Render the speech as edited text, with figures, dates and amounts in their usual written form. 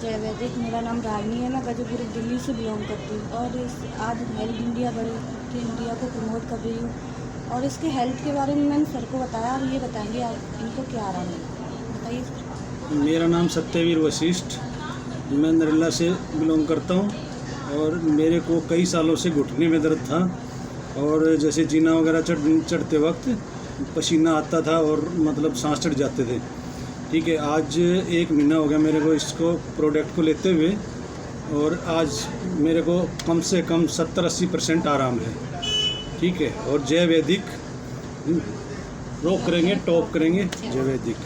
जय वैदिक। मेरा नाम रागिनी है। मैं गाजीपुर दिल्ली से बिलोंग करती हूँ और आज हेल्थ इंडिया बड़े इंडिया को प्रमोट कर रही हूँ और इसके हेल्थ के बारे में मैंने सर को बताया और ये बताएंगे आप इनको क्या आराम है, बताइए सर। मेरा नाम सत्यवीर वशिष्ठ, मैं नरेला से बिलोंग करता हूँ और मेरे को कई सालों से घुटने में दर्द था और जैसे जीना वगैरह चढ़ते वक्त पसीना आता था और मतलब सांस चढ़ जाते थे। ठीक है, आज 1 महीना हो गया मेरे को इसको प्रोडक्ट को लेते हुए और आज मेरे को कम से कम 70-80% आराम है। ठीक है, और जय वैदिक रॉक करेंगे, टॉप करेंगे, जय वैदिक।